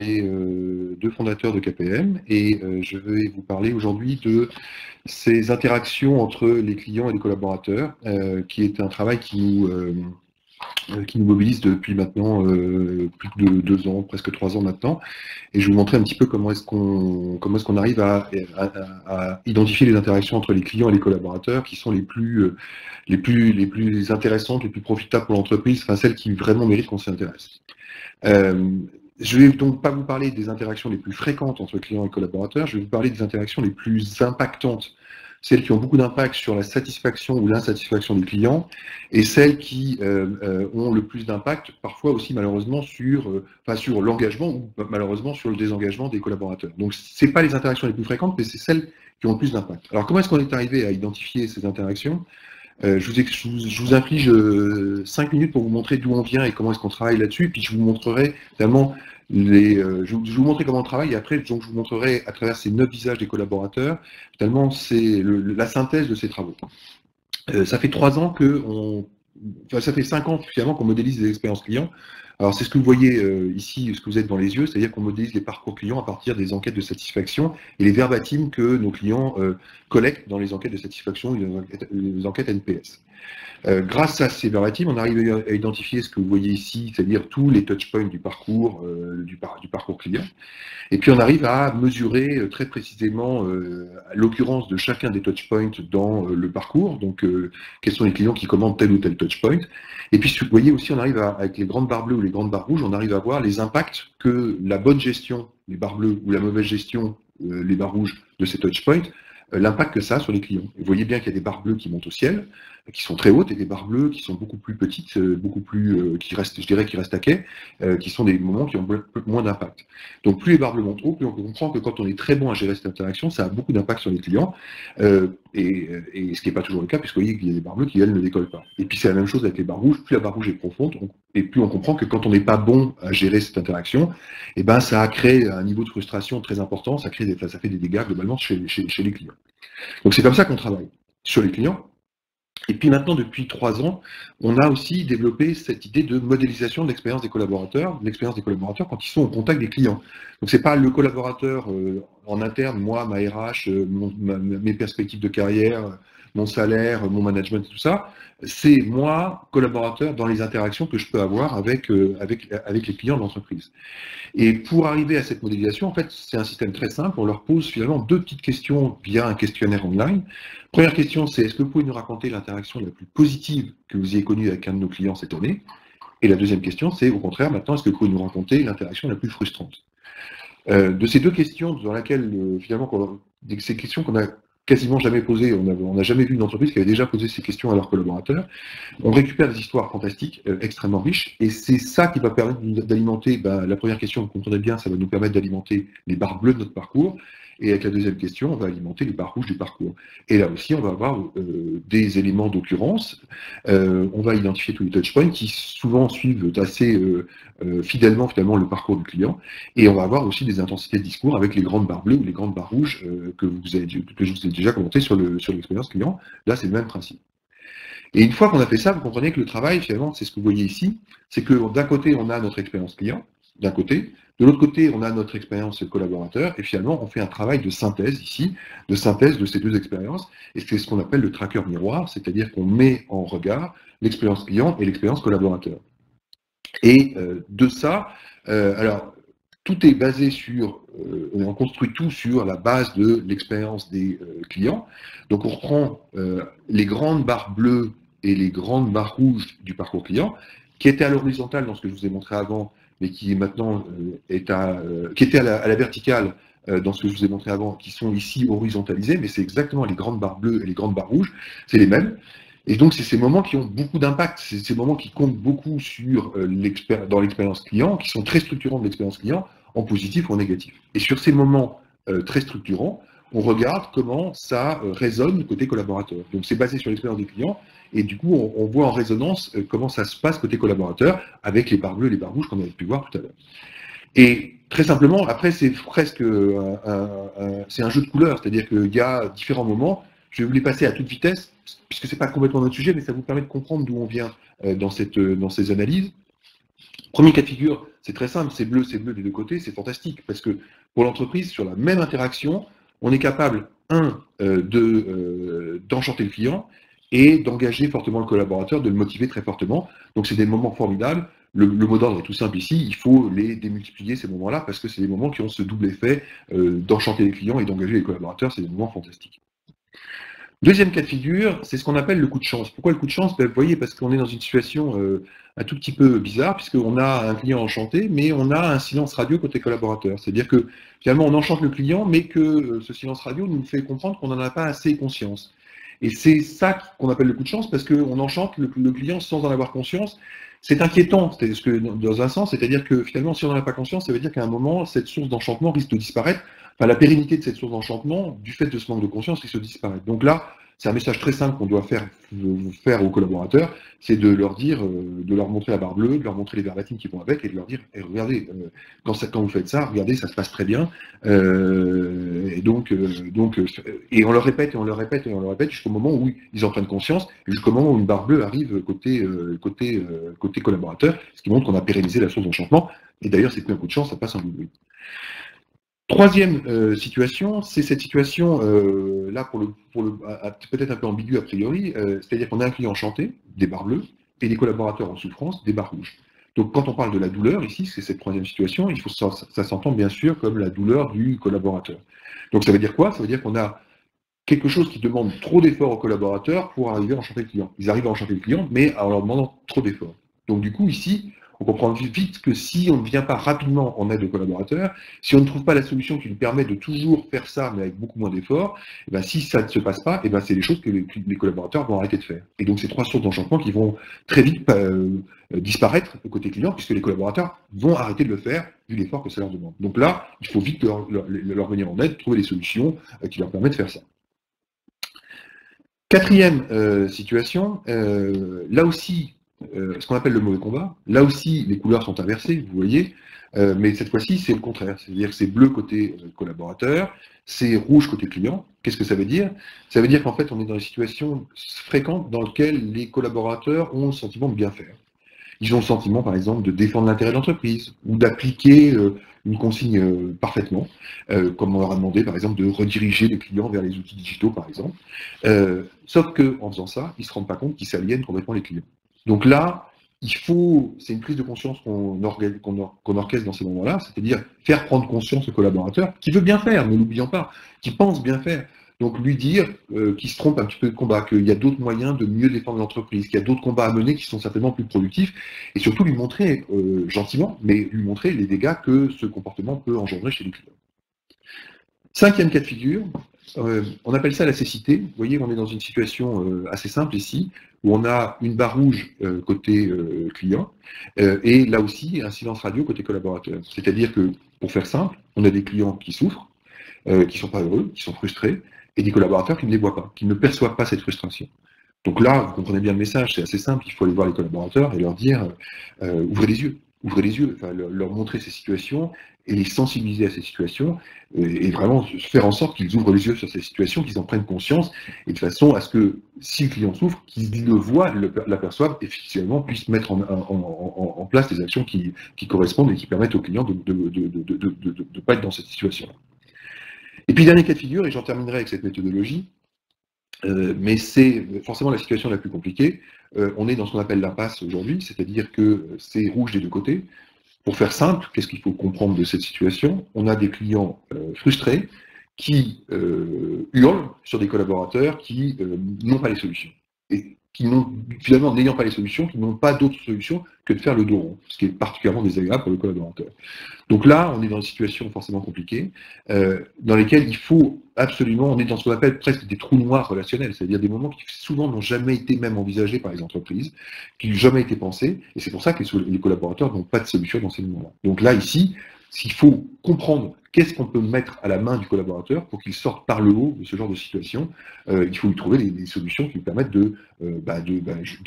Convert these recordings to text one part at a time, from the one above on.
deux fondateurs de KPM et je vais vous parler aujourd'hui de ces interactions entre les clients et les collaborateurs, qui est un travail qui nous mobilise depuis maintenant plus de 2 ans, presque 3 ans maintenant. Et je vais vous montrer un petit peu comment est-ce qu'on arrive à identifier les interactions entre les clients et les collaborateurs qui sont les plus intéressantes, les plus profitables pour l'entreprise, enfin celles qui vraiment méritent qu'on s'y intéresse. Je ne vais donc pas vous parler des interactions les plus fréquentes entre clients et collaborateurs, je vais vous parler des interactions les plus impactantes, celles qui ont beaucoup d'impact sur la satisfaction ou l'insatisfaction des clients, et celles qui ont le plus d'impact, parfois aussi malheureusement sur l'engagement ou malheureusement sur le désengagement des collaborateurs. Donc ce n'est pas les interactions les plus fréquentes, mais c'est celles qui ont le plus d'impact. Alors comment est-ce qu'on est arrivé à identifier ces interactions ? Je vous inflige 5 minutes pour vous montrer d'où on vient et comment est-ce qu'on travaille là-dessus, puis je vous montrerai finalement je vais vous montrer comment on travaille, et après donc, je vous montrerai à travers ces 9 visages des collaborateurs, finalement c'est la synthèse de ces travaux. Ça fait 3 ans ça fait 5 ans finalement qu'on modélise les expériences clients. Alors c'est ce que vous voyez ici, ce que vous êtes dans les yeux, c'est-à-dire qu'on modélise les parcours clients à partir des enquêtes de satisfaction et les verbatims que nos clients collectent dans les enquêtes de satisfaction et les enquêtes NPS. Grâce à ces verbatims, on arrive à identifier ce que vous voyez ici, c'est-à-dire tous les touchpoints du parcours client. Et puis on arrive à mesurer très précisément l'occurrence de chacun des touchpoints dans le parcours, donc quels sont les clients qui commandent tel ou tel touchpoint. Et puis vous voyez aussi, on arrive avec les grandes barres bleues ou les grandes barres rouges, on arrive à voir les impacts que la bonne gestion, les barres bleues, ou la mauvaise gestion, les barres rouges de ces touchpoints, l'impact que ça a sur les clients. Vous voyez bien qu'il y a des barres bleues qui montent au ciel, qui sont très hautes, et des barres bleues qui sont beaucoup plus petites, qui restent à quai, qui sont des moments qui ont moins d'impact. Donc plus les barres bleues montent haut, plus on comprend que quand on est très bon à gérer cette interaction, ça a beaucoup d'impact sur les clients, et ce qui n'est pas toujours le cas, puisque vous voyez qu'il y a des barres bleues qui, elles, ne décollent pas. Et puis c'est la même chose avec les barres rouges, plus la barre rouge est profonde, et plus on comprend que quand on n'est pas bon à gérer cette interaction, et ben ça crée un niveau de frustration très important, ça fait des dégâts globalement chez les clients. Donc c'est comme ça qu'on travaille sur les clients. Et puis maintenant, depuis 3 ans, on a aussi développé cette idée de modélisation de l'expérience des collaborateurs quand ils sont au contact des clients. Donc c'est pas le collaborateur en interne, moi, ma RH, mes perspectives de carrière, mon salaire, mon management, tout ça. C'est moi, collaborateur, dans les interactions que je peux avoir avec les clients de l'entreprise. Et pour arriver à cette modélisation, en fait, c'est un système très simple. On leur pose finalement 2 petites questions via un questionnaire online. Première question, c'est est-ce que vous pouvez nous raconter l'interaction la plus positive que vous ayez connue avec un de nos clients cette année? Et la deuxième question, c'est au contraire, maintenant, est-ce que vous pouvez nous raconter l'interaction la plus frustrante? De ces 2 questions, dans laquelle finalement, ces questions qu'on a quasiment jamais posées, on n'a jamais vu une entreprise qui avait déjà posé ces questions à leurs collaborateurs. On récupère des histoires fantastiques, extrêmement riches, et c'est ça qui va permettre d'alimenter, la première question, vous comprenez bien, ça va nous permettre d'alimenter les barres bleues de notre parcours, et avec la deuxième question, on va alimenter les barres rouges du parcours. Et là aussi, on va avoir des éléments d'occurrence, on va identifier tous les touchpoints qui souvent suivent assez fidèlement finalement le parcours du client, et on va avoir aussi des intensités de discours avec les grandes barres bleues ou les grandes barres rouges que je vous ai déjà commenté sur l'expérience client. Là, c'est le même principe. Et une fois qu'on a fait ça, vous comprenez que le travail, finalement, c'est ce que vous voyez ici, c'est que d'un côté, on a notre expérience client, d'un côté, de l'autre côté, on a notre expérience collaborateur, et finalement, on fait un travail de synthèse ici, de synthèse de ces 2 expériences, et c'est ce qu'on appelle le tracker miroir, c'est-à-dire qu'on met en regard l'expérience client et l'expérience collaborateur. Et de ça, alors, tout est basé sur, on construit tout sur la base de l'expérience des clients. Donc on reprend les grandes barres bleues et les grandes barres rouges du parcours client, qui étaient à l'horizontale dans ce que je vous ai montré avant, mais qui est maintenant qui étaient à la verticale dans ce que je vous ai montré avant, qui sont ici horizontalisés, mais c'est exactement les grandes barres bleues et les grandes barres rouges, c'est les mêmes. Et donc, c'est ces moments qui ont beaucoup d'impact, c'est ces moments qui comptent beaucoup dans l'expérience client, qui sont très structurants de l'expérience client, en positif ou en négatif. Et sur ces moments très structurants, on regarde comment ça résonne côté collaborateur. Donc, c'est basé sur l'expérience des clients, et du coup, on voit en résonance comment ça se passe côté collaborateur, avec les barres bleues et les barres rouges qu'on avait pu voir tout à l'heure. Et très simplement, après, c'est presque c'est un jeu de couleurs, c'est-à-dire qu'il y a différents moments. Je vais vous les passer à toute vitesse, puisque ce n'est pas complètement notre sujet, mais ça vous permet de comprendre d'où on vient dans ces analyses. Premier cas de figure, c'est très simple, c'est bleu des deux côtés, c'est fantastique, parce que pour l'entreprise, sur la même interaction, on est capable, d'enchanter le client et d'engager fortement le collaborateur, de le motiver très fortement. Donc c'est des moments formidables. Le mot d'ordre est tout simple ici, il faut les démultiplier ces moments-là, parce que c'est des moments qui ont ce double effet d'enchanter les clients et d'engager les collaborateurs, c'est des moments fantastiques. Deuxième cas de figure, c'est ce qu'on appelle le coup de chance. Pourquoi le coup de chance? Vous voyez, parce qu'on est dans une situation un tout petit peu bizarre, puisqu'on a un client enchanté, mais on a un silence radio côté collaborateur. C'est-à-dire que finalement, on enchante le client, mais que ce silence radio nous fait comprendre qu'on n'en a pas assez conscience. Et c'est ça qu'on appelle le coup de chance, parce qu'on enchante le client sans en avoir conscience. C'est inquiétant, parce que dans un sens, c'est-à-dire que finalement, si on n'en a pas conscience, ça veut dire qu'à un moment, cette source d'enchantement risque de disparaître. Enfin, la pérennité de cette source d'enchantement, du fait de ce manque de conscience, risque de disparaître. Donc là, c'est un message très simple qu'on doit faire aux collaborateurs, c'est de leur dire, de leur montrer la barre bleue, de leur montrer les verbatims qui vont avec, et de leur dire, regardez, quand vous faites ça, regardez, ça se passe très bien. Et on leur répète, et on leur répète, et on leur répète, jusqu'au moment où ils en prennent conscience, et jusqu'au moment où une barre bleue arrive côté collaborateur, ce qui montre qu'on a pérennisé la source d'enchantement. Et d'ailleurs, c'est plus un coup de chance, ça passe en bruit. Troisième situation, c'est cette situation là peut-être un peu ambiguë a priori, c'est-à-dire qu'on a un client enchanté, des barres bleues, et des collaborateurs en souffrance, des barres rouges. Donc quand on parle de la douleur ici, c'est cette troisième situation, il faut ça s'entend bien sûr comme la douleur du collaborateur. Donc ça veut dire quoi? Ça veut dire qu'on a quelque chose qui demande trop d'efforts aux collaborateurs pour arriver à enchanter le client. Ils arrivent à enchanter le client, mais en leur demandant trop d'efforts. Donc du coup ici, on comprend vite que si on ne vient pas rapidement en aide aux collaborateurs, si on ne trouve pas la solution qui nous permet de toujours faire ça, mais avec beaucoup moins d'efforts, et ben, si ça ne se passe pas, et ben, c'est des choses que les collaborateurs vont arrêter de faire. Et donc, c'est trois sources d'enchantement qui vont très vite disparaître côté client, puisque les collaborateurs vont arrêter de le faire, vu l'effort que ça leur demande. Donc là, il faut vite leur venir en aide, trouver des solutions qui leur permettent de faire ça. Quatrième situation, là aussi, ce qu'on appelle le mauvais combat. Là aussi, les couleurs sont inversées, vous voyez, mais cette fois-ci, c'est le contraire. C'est-à-dire que c'est bleu côté collaborateur, c'est rouge côté client. Qu'est-ce que ça veut dire? Ça veut dire qu'en fait, on est dans des situations fréquentes dans lesquelles les collaborateurs ont le sentiment de bien faire. Ils ont le sentiment, par exemple, de défendre l'intérêt de l'entreprise ou d'appliquer une consigne parfaitement, comme on leur a demandé, par exemple, de rediriger les clients vers les outils digitaux, par exemple. Sauf qu'en faisant ça, ils ne se rendent pas compte qu'ils s'aliènent complètement les clients. Donc là, c'est une prise de conscience qu'on orchestre dans ces moments-là, c'est-à-dire faire prendre conscience au collaborateur qui veut bien faire, ne l'oublions pas, qui pense bien faire. Donc lui dire qu'il se trompe un petit peu de combat, qu'il y a d'autres moyens de mieux défendre l'entreprise, qu'il y a d'autres combats à mener qui sont certainement plus productifs, et surtout lui montrer gentiment, mais lui montrer les dégâts que ce comportement peut engendrer chez les clients. Cinquième cas de figure, on appelle ça la cécité. Vous voyez, on est dans une situation assez simple ici, où on a une barre rouge côté client, et là aussi un silence radio côté collaborateur. C'est-à-dire que, pour faire simple, on a des clients qui souffrent, qui ne sont pas heureux, qui sont frustrés, et des collaborateurs qui ne les voient pas, qui ne perçoivent pas cette frustration. Donc là, vous comprenez bien le message, c'est assez simple, il faut aller voir les collaborateurs et leur dire ouvrez les yeux, enfin, leur montrer ces situations et les sensibiliser à ces situations et vraiment faire en sorte qu'ils ouvrent les yeux sur ces situations, qu'ils en prennent conscience et de façon à ce que si le client souffre, qu'ils le voient, l'aperçoivent et finalement puissent mettre en place des actions qui correspondent et qui permettent au client de ne pas être dans cette situation. Et puis dernier cas de figure, et j'en terminerai avec cette méthodologie, mais c'est forcément la situation la plus compliquée. On est dans ce qu'on appelle l'impasse aujourd'hui, c'est-à-dire que c'est rouge des deux côtés. Pour faire simple, qu'est-ce qu'il faut comprendre de cette situation? On a des clients frustrés qui hurlent sur des collaborateurs qui n'ont pas les solutions. Et qui n'ont, finalement, n'ayant pas les solutions, qui n'ont pas d'autre solution que de faire le dos rond, ce qui est particulièrement désagréable pour le collaborateur. Donc là, on est dans une situation forcément compliquée, dans lesquelles il faut absolument, on est dans ce qu'on appelle presque des trous noirs relationnels, c'est-à-dire des moments qui souvent n'ont jamais été même envisagés par les entreprises, qui n'ont jamais été pensés, et c'est pour ça que les collaborateurs n'ont pas de solution dans ces moments-là. Donc là, ici, s'il faut comprendre qu'est-ce qu'on peut mettre à la main du collaborateur pour qu'il sorte par le haut de ce genre de situation, il faut lui trouver des solutions qui lui permettent de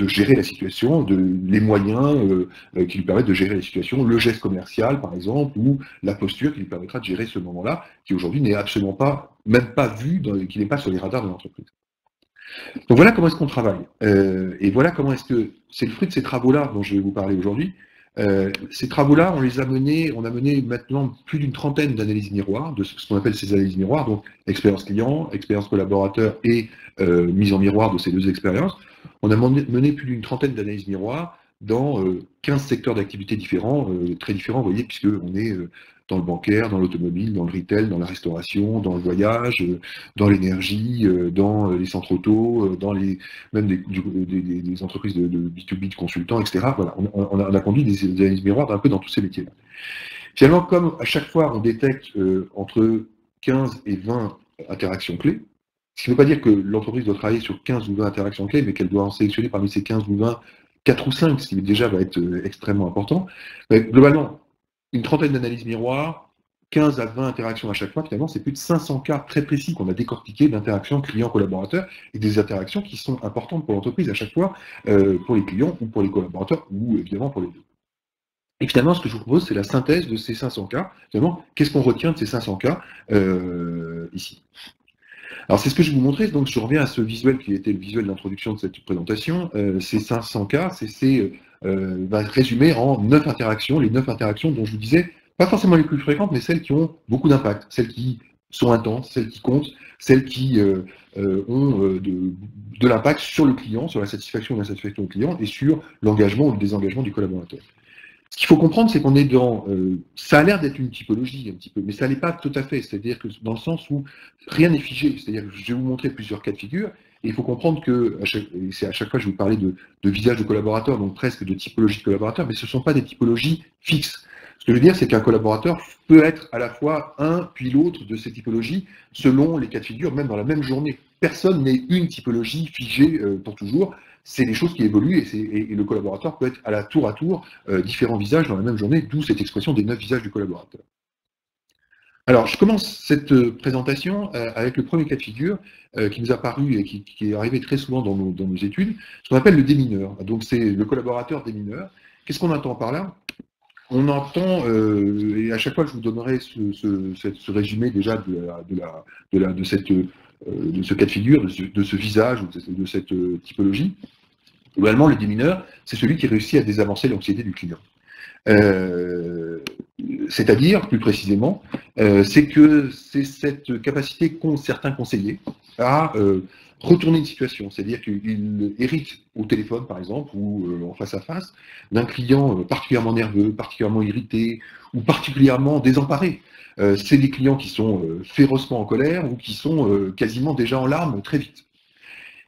gérer la situation, les moyens qui lui permettent de gérer la situation, le geste commercial par exemple, ou la posture qui lui permettra de gérer ce moment-là, qui aujourd'hui n'est absolument pas, même pas vu, qui n'est pas sur les radars de l'entreprise. Donc voilà comment est-ce qu'on travaille. Et voilà comment est-ce que c'est le fruit de ces travaux-là dont je vais vous parler aujourd'hui, Ces travaux-là, on a mené maintenant plus d'une trentaine d'analyses miroirs, de ce qu'on appelle ces analyses miroirs, donc expérience client, expérience collaborateur et mise en miroir de ces deux expériences. On a mené plus d'une trentaine d'analyses miroirs dans 15 secteurs d'activité différents, très différents, vous voyez, puisqu'on est dans le bancaire, dans l'automobile, dans le retail, dans la restauration, dans le voyage, dans l'énergie, dans les centres auto, dans même des entreprises de B2B, de consultants, etc. Voilà, on a conduit des analyses miroirs un peu dans tous ces métiers-là. Finalement, comme à chaque fois on détecte entre 15 et 20 interactions clés, ce qui ne veut pas dire que l'entreprise doit travailler sur 15 ou 20 interactions clés, mais qu'elle doit en sélectionner parmi ces 15 ou 20, 4 ou 5, ce qui déjà va être extrêmement important. Mais globalement, une trentaine d'analyses miroirs, 15 à 20 interactions à chaque fois, finalement, c'est plus de 500 cas très précis qu'on a décortiqués d'interactions client-collaborateur et des interactions qui sont importantes pour l'entreprise à chaque fois, pour les clients ou pour les collaborateurs, ou évidemment pour les deux. Et finalement, ce que je vous propose, c'est la synthèse de ces 500 cas. Finalement, qu'est-ce qu'on retient de ces 500 cas ici? Alors, c'est ce que je vais vous montrer. Donc, je reviens à ce visuel qui était le visuel d'introduction de cette présentation. Ces 500 cas, va résumer en 9 interactions, les 9 interactions dont je vous disais, pas forcément les plus fréquentes, mais celles qui ont beaucoup d'impact, celles qui sont intenses, celles qui comptent, celles qui ont de l'impact sur le client, sur la satisfaction ou l'insatisfaction du client, et sur l'engagement ou le désengagement du collaborateur. Ce qu'il faut comprendre, c'est qu'on est dans... ça a l'air d'être une typologie un petit peu, mais ça n'est pas tout à fait. C'est-à-dire que dans le sens où rien n'est figé. C'est-à-dire que je vais vous montrer plusieurs cas de figure, et il faut comprendre que, c'est à chaque fois que je vais vous parler de visage de collaborateur, donc presque de typologie de collaborateur, mais ce ne sont pas des typologies fixes. Ce que je veux dire, c'est qu'un collaborateur peut être à la fois un puis l'autre de ces typologies, selon les cas de figure, même dans la même journée. Personne n'est une typologie figée pour toujours. C'est des choses qui évoluent et le collaborateur peut être à tour différents visages dans la même journée, d'où cette expression des 9 visages du collaborateur. Alors, je commence cette présentation avec le premier cas de figure qui nous a paru et qui est arrivé très souvent dans nos études, ce qu'on appelle le démineur. Donc, c'est le collaborateur démineur. Qu'est-ce qu'on entend par là? On entend, et à chaque fois je vous donnerai ce résumé déjà de ce cas de figure, de ce visage, ou de cette typologie. Globalement, le démineur, c'est celui qui réussit à désamorcer l'anxiété du client. C'est-à-dire, plus précisément, c'est que c'est cette capacité qu'ont certains conseillers à retourner une situation. C'est-à-dire qu'ils héritent au téléphone, par exemple, ou en face à face, d'un client particulièrement nerveux, particulièrement irrité, ou particulièrement désemparé. C'est des clients qui sont férocement en colère ou qui sont quasiment déjà en larmes très vite.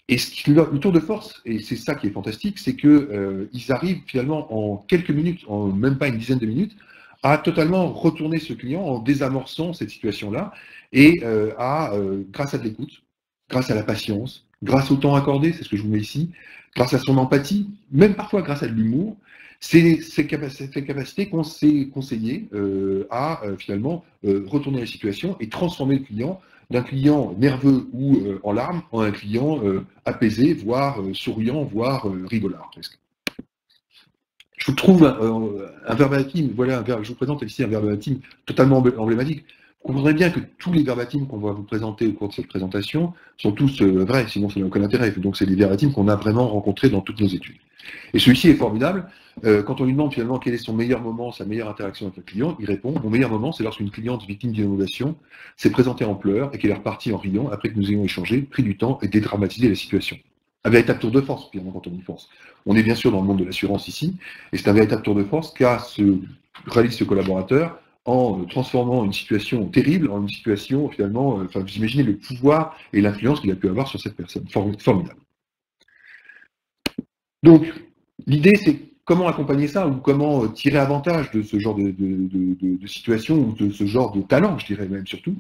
Et le tour de force, et c'est ça qui est fantastique, c'est qu'ils arrivent finalement en quelques minutes, en même pas une dizaine de minutes, à totalement retourner ce client en désamorçant cette situation-là et grâce à de l'écoute, grâce à la patience, grâce au temps accordé, c'est ce que je vous mets ici, grâce à son empathie, même parfois grâce à de l'humour, c'est cette capacité qu'ont ces conseillers à finalement retourner la situation et transformer le client d'un client nerveux ou en larmes en un client apaisé, voire souriant, voire rigolard presque. Je vous trouve un verbatim, voilà, je vous présente ici un verbatim totalement emblématique. Vous comprendrez bien que tous les verbatims qu'on va vous présenter au cours de cette présentation sont tous vrais, sinon ça n'a aucun intérêt. Donc c'est des verbatims qu'on a vraiment rencontrés dans toutes nos études. Et celui-ci est formidable. Quand on lui demande finalement quel est son meilleur moment, sa meilleure interaction avec le client, il répond: mon meilleur moment, c'est lorsqu'une cliente victime d'une innovation s'est présentée en pleurs et qu'elle est repartie en riant après que nous ayons échangé, pris du temps et dédramatisé la situation. Un véritable tour de force, finalement, quand on y pense. On est bien sûr dans le monde de l'assurance ici, et c'est un véritable tour de force qu'a réalise ce collaborateur en transformant une situation terrible en une situation, finalement, vous imaginez le pouvoir et l'influence qu'il a pu avoir sur cette personne. Formidable. Donc, l'idée, c'est comment accompagner ça, ou comment tirer avantage de ce genre de situation, ou de ce genre de talent, je dirais même surtout.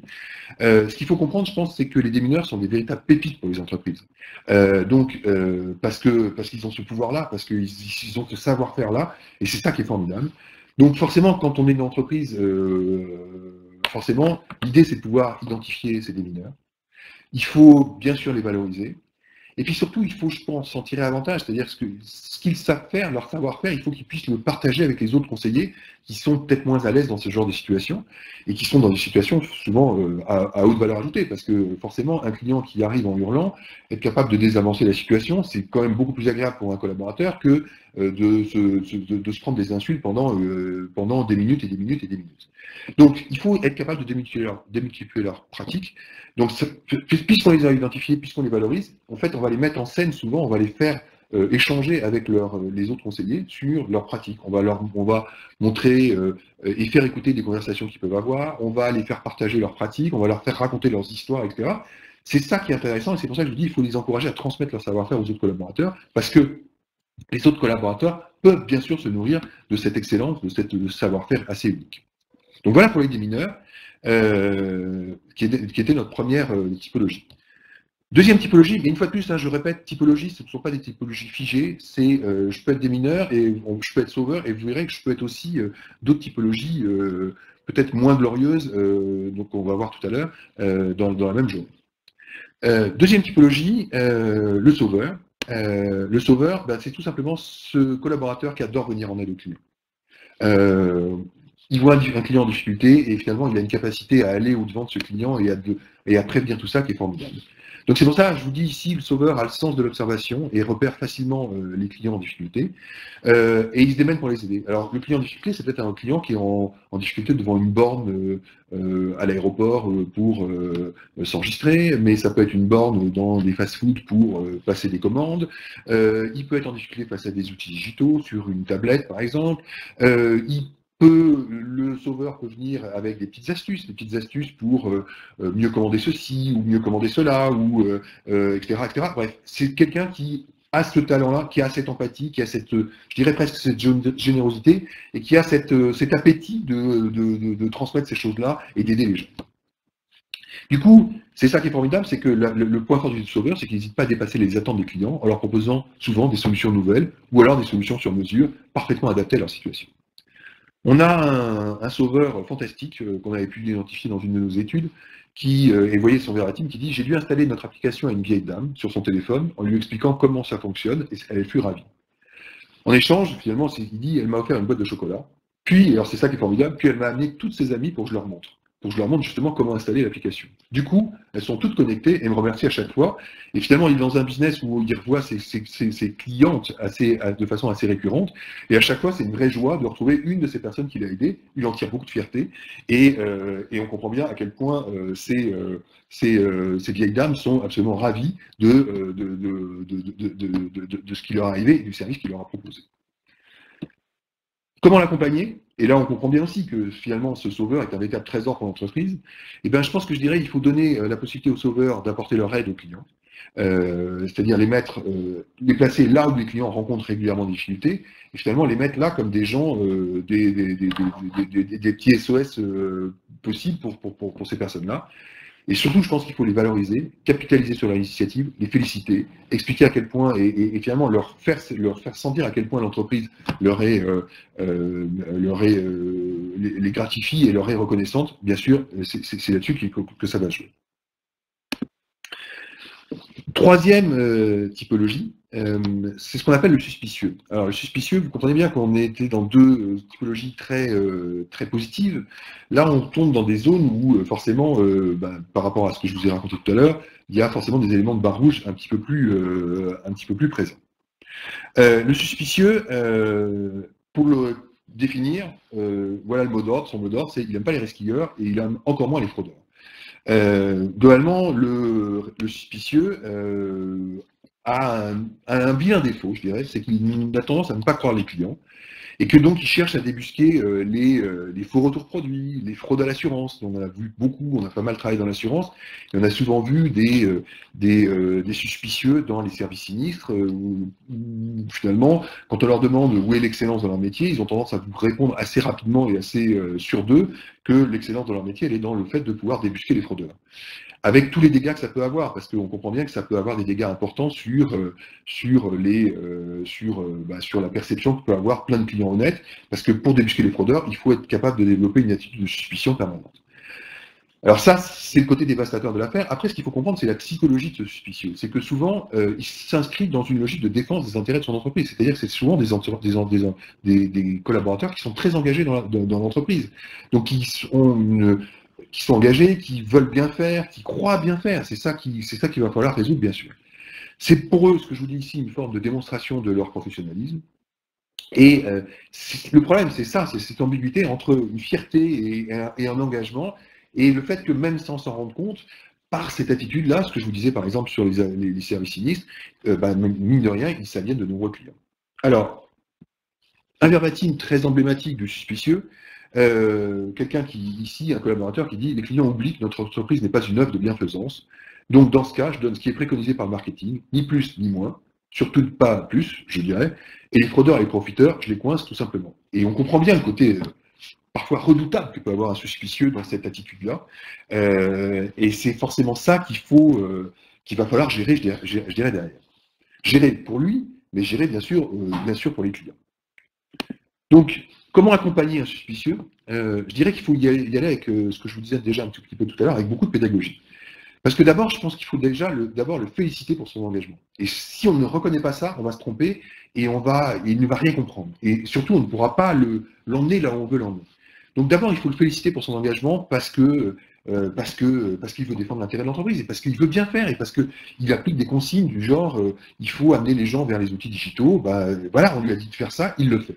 Ce qu'il faut comprendre, je pense, c'est que les démineurs sont des véritables pépites pour les entreprises. Parce qu'ils ont ce pouvoir-là, parce qu'ils ont ce savoir-faire-là, et c'est ça qui est formidable. Donc forcément, quand on est une entreprise, forcément, l'idée, c'est de pouvoir identifier ces démineurs. Il faut bien sûr les valoriser. Et puis surtout, il faut, je pense, s'en tirer avantage, c'est-à-dire ce qu'ils savent faire, leur savoir-faire, il faut qu'ils puissent le partager avec les autres conseillers qui sont peut-être moins à l'aise dans ce genre de situation et qui sont dans des situations souvent à haute valeur ajoutée, parce que forcément, un client qui arrive en hurlant, être capable de désamorcer la situation, c'est quand même beaucoup plus agréable pour un collaborateur que de se prendre des insultes pendant des minutes et des minutes et des minutes. Donc, il faut être capable de démultiplier leurs pratiques. Donc, puisqu'on les a identifiés, puisqu'on les valorise, en fait, on va les mettre en scène souvent, on va les faire échanger avec les autres conseillers sur leurs pratiques. On va montrer et faire écouter des conversations qu'ils peuvent avoir, on va les faire partager leurs pratiques, on va leur faire raconter leurs histoires, etc. C'est ça qui est intéressant, et c'est pour ça que je vous dis qu'il faut les encourager à transmettre leur savoir-faire aux autres collaborateurs, parce que les autres collaborateurs peuvent bien sûr se nourrir de cette excellence, de ce savoir-faire assez unique. Donc voilà pour les démineurs, qui était notre première typologie. Deuxième typologie, et une fois de plus, hein, je répète, typologie, ce ne sont pas des typologies figées, c'est je peux être démineur et je peux être sauveur, et vous verrez que je peux être aussi d'autres typologies peut-être moins glorieuses, donc on va voir tout à l'heure, dans la même journée. Deuxième typologie, le sauveur. Le sauveur, ben, c'est tout simplement ce collaborateur qui adore venir en aide au client. Il voit un client en difficulté et finalement il a une capacité à aller au-devant de ce client et à prévenir tout ça qui est formidable. Donc c'est pour ça que je vous dis ici, le sauveur a le sens de l'observation et repère facilement les clients en difficulté et il se démène pour les aider. Alors le client en difficulté, c'est peut-être un client qui est en difficulté devant une borne à l'aéroport pour s'enregistrer, mais ça peut être une borne dans des fast-foods pour passer des commandes. Il peut être en difficulté face à des outils digitaux, sur une tablette par exemple. Le sauveur peut venir avec des petites astuces pour mieux commander ceci ou mieux commander cela, ou etc., etc. Bref, c'est quelqu'un qui a ce talent-là, qui a cette empathie, qui a cette, je dirais presque cette générosité, et qui a cet appétit de transmettre ces choses-là et d'aider les gens. Du coup, c'est ça qui est formidable, c'est que le point fort du sauveur, c'est qu'il n'hésite pas à dépasser les attentes des clients en leur proposant souvent des solutions nouvelles ou alors des solutions sur mesure parfaitement adaptées à leur situation. On a un sauveur fantastique qu'on avait pu identifier dans une de nos études, et vous voyez son verbatim, qui dit « J'ai dû installer notre application à une vieille dame sur son téléphone en lui expliquant comment ça fonctionne et elle fut ravie. » En échange, finalement, il dit « Elle m'a offert une boîte de chocolat. Puis, alors c'est ça qui est formidable, puis elle m'a amené toutes ses amies pour que je leur montre. Pour que je leur montre justement comment installer l'application. Du coup, elles sont toutes connectées et me remercient à chaque fois. Et finalement, il est dans un business où il revoit ses clientes de façon assez récurrente. Et à chaque fois, c'est une vraie joie de retrouver une de ces personnes qui l'a aidé. Il en tire beaucoup de fierté. Et on comprend bien à quel point ces vieilles dames sont absolument ravies de ce qui leur est arrivé et du service qu'il leur a proposé. Comment l'accompagner? Et là, on comprend bien aussi que finalement, ce sauveur est un véritable trésor pour l'entreprise. Et bien, je pense que je dirais qu'il faut donner la possibilité aux sauveurs d'apporter leur aide aux clients, c'est-à-dire les placer là où les clients rencontrent régulièrement des difficultés, et finalement les mettre là comme des gens, des petits SOS possibles pour ces personnes-là. Et surtout, je pense qu'il faut les valoriser, capitaliser sur leur initiative, les féliciter, expliquer à quel point, et finalement leur faire sentir à quel point l'entreprise les gratifie et leur est reconnaissante. Bien sûr, c'est là-dessus que ça va jouer. Troisième typologie, c'est ce qu'on appelle le suspicieux. Alors le suspicieux, vous comprenez bien qu'on était dans deux typologies très positives. Là, on tombe dans des zones où forcément, par rapport à ce que je vous ai raconté tout à l'heure, il y a forcément des éléments de barre rouge un petit peu plus présents. Le suspicieux, pour le définir, voilà le mot d'ordre. Son mot d'ordre, c'est qu'il n'aime pas les resquilleurs et il aime encore moins les fraudeurs. Globalement, le suspicieux a un vilain défaut, je dirais, c'est qu'il a tendance à ne pas croire les clients, et que donc il cherche à débusquer les faux retours produits, les fraudes à l'assurance. On en a vu beaucoup, on a pas mal travaillé dans l'assurance, et on a souvent vu des suspicieux dans les services sinistres, où finalement, quand on leur demande où est l'excellence dans leur métier, ils ont tendance à vous répondre assez rapidement et assez sur d'eux que l'excellence dans leur métier, elle est dans le fait de pouvoir débusquer les fraudeurs. Avec tous les dégâts que ça peut avoir, parce qu'on comprend bien que ça peut avoir des dégâts importants sur la perception que peut avoir plein de clients honnêtes, parce que pour débusquer les fraudeurs, il faut être capable de développer une attitude de suspicion permanente. Alors ça, c'est le côté dévastateur de l'affaire. Après, ce qu'il faut comprendre, c'est la psychologie de ce suspicieux. C'est que souvent, il s'inscrit dans une logique de défense des intérêts de son entreprise. C'est-à-dire que c'est souvent des collaborateurs qui sont très engagés dans l'entreprise. Donc, qui sont engagés, qui veulent bien faire, qui croient bien faire. C'est ça qu'il va falloir résoudre, bien sûr. C'est pour eux, ce que je vous dis ici, une forme de démonstration de leur professionnalisme. Et le problème, c'est ça, c'est cette ambiguïté entre une fierté et un engagement, et le fait que même sans s'en rendre compte, par cette attitude-là, ce que je vous disais par exemple sur les services sinistres, mine de rien, ils s'aliènent de nombreux clients. Alors, un verbatim très emblématique du suspicieux, quelqu'un ici, un collaborateur qui dit « Les clients oublient que notre entreprise n'est pas une œuvre de bienfaisance. Donc dans ce cas, je donne ce qui est préconisé par le marketing, ni plus ni moins, surtout pas plus, je dirais, et les fraudeurs et les profiteurs, je les coince tout simplement. » Et on comprend bien le côté parfois redoutable que peut avoir un suspicieux dans cette attitude-là, et c'est forcément ça qu'il va falloir gérer, je dirais derrière. Gérer pour lui, mais gérer bien sûr pour les clients. Donc, comment accompagner un suspicieux? Je dirais qu'il faut y aller avec ce que je vous disais déjà un petit peu tout à l'heure, avec beaucoup de pédagogie. Parce que d'abord, je pense qu'il faut déjà d'abord le féliciter pour son engagement. Et si on ne reconnaît pas ça, on va se tromper et il ne va rien comprendre. Et surtout, on ne pourra pas l'emmener là où on veut l'emmener. Donc d'abord, il faut le féliciter pour son engagement parce qu'il veut défendre l'intérêt de l'entreprise et parce qu'il veut bien faire et parce qu'il applique des consignes du genre il faut amener les gens vers les outils digitaux. Voilà, on lui a dit de faire ça, il le fait.